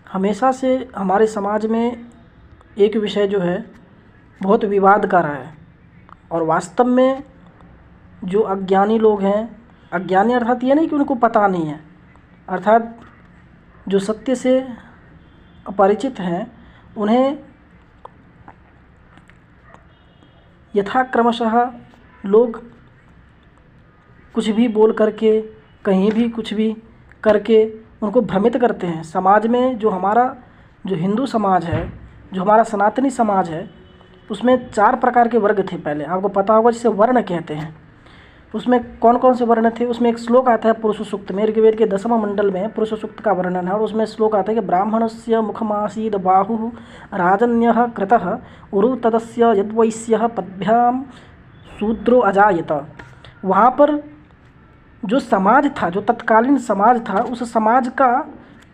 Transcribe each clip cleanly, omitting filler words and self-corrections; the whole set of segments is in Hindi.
हमेशा से हमारे समाज में एक विषय जो है बहुत विवाद का रहा है और वास्तव में जो अज्ञानी लोग हैं, अज्ञानी अर्थात ये नहीं कि उनको पता नहीं है, अर्थात जो सत्य से अपरिचित हैं उन्हें यथाक्रमशः लोग कुछ भी बोल करके, कहीं भी कुछ भी करके उनको भ्रमित करते हैं। समाज में जो हमारा जो हिंदू समाज है, जो हमारा सनातनी समाज है, उसमें 4 प्रकार के वर्ग थे। पहले आपको पता होगा जिसे वर्ण कहते हैं। उसमें कौन कौन से वर्ण थे? उसमें एक श्लोक आता है पुरुष सूक्त में, ऋग्वेद के 10वें मंडल में पुरुष सूक्त का वर्णन है और उसमें श्लोक आता है कि ब्राह्मणस्य मुखमासीद बाहुः राजन्यः कृतः उरु तदस्य यद्वैश्यः पद्भ्याम शूद्रो अजायत। वहाँ पर जो समाज था, जो तत्कालीन समाज था, उस समाज का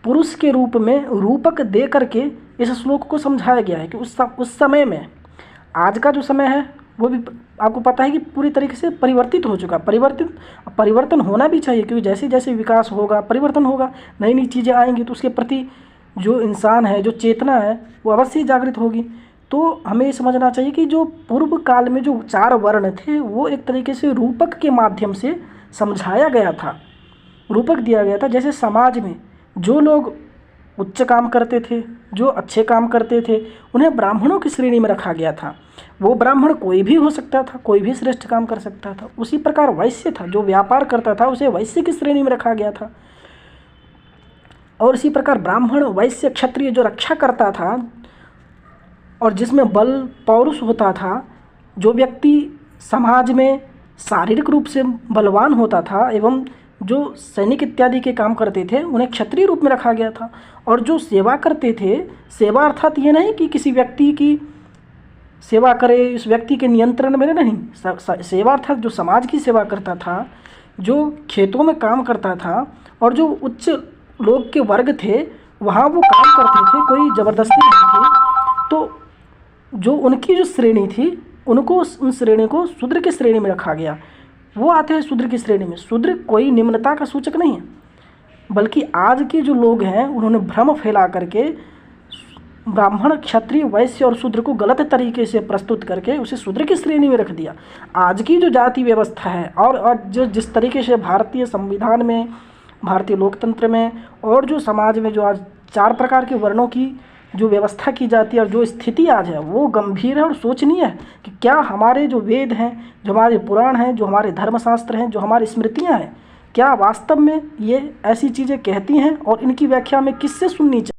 पुरुष के रूप में रूपक दे करके इस श्लोक को समझाया गया है कि उस समय में, आज का जो समय है वो भी आपको पता है कि पूरी तरीके से परिवर्तित हो चुका। परिवर्तन होना भी चाहिए, क्योंकि जैसे जैसे विकास होगा, परिवर्तन होगा, नई नई चीज़ें आएंगी तो उसके प्रति जो इंसान है, जो चेतना है, वो अवश्य ही जागृत होगी। तो हमें ये समझना चाहिए कि जो पूर्व काल में जो 4 वर्ण थे वो एक तरीके से रूपक के माध्यम से समझाया गया था, रूपक दिया गया था। जैसे समाज में जो लोग उच्च काम करते थे, जो अच्छे काम करते थे, उन्हें ब्राह्मणों की श्रेणी में रखा गया था। वो ब्राह्मण कोई भी हो सकता था, कोई भी श्रेष्ठ काम कर सकता था। उसी प्रकार वैश्य था, जो व्यापार करता था, उसे वैश्य की श्रेणी में रखा गया था। और इसी प्रकार ब्राह्मण, वैश्य, क्षत्रिय जो रक्षा करता था और जिसमें बल पौरुष होता था, जो व्यक्ति समाज में शारीरिक रूप से बलवान होता था एवं जो सैनिक इत्यादि के काम करते थे, उन्हें क्षत्रिय रूप में रखा गया था। और जो सेवा करते थे, सेवा अर्थात ये नहीं कि किसी व्यक्ति की सेवा करे, इस व्यक्ति के नियंत्रण में नहीं। सेवा अर्थात जो समाज की सेवा करता था, जो खेतों में काम करता था और जो उच्च लोग के वर्ग थे वहाँ वो काम करते थे, कोई ज़बरदस्ती नहीं थी। तो जो उनकी जो श्रेणी थी, उनको उन श्रेणी को शूद्र की श्रेणी में रखा गया। वो आते हैं शूद्र की श्रेणी में। शूद्र कोई निम्नता का सूचक नहीं है, बल्कि आज के जो लोग हैं उन्होंने भ्रम फैला करके ब्राह्मण, क्षत्रिय, वैश्य और शूद्र को गलत तरीके से प्रस्तुत करके उसे शूद्र की श्रेणी में रख दिया। आज की जो जाति व्यवस्था है और जो जिस तरीके से भारतीय संविधान में, भारतीय लोकतंत्र में और जो समाज में जो आज 4 प्रकार के वर्णों की जो व्यवस्था की जाती है और जो स्थिति आज है, वो गंभीर है और सोचनीय है कि क्या हमारे जो वेद हैं, जो हमारे पुराण हैं, जो हमारे धर्मशास्त्र हैं, जो हमारी स्मृतियाँ हैं, क्या वास्तव में ये ऐसी चीज़ें कहती हैं और इनकी व्याख्या में किससे सुननी चाहिए।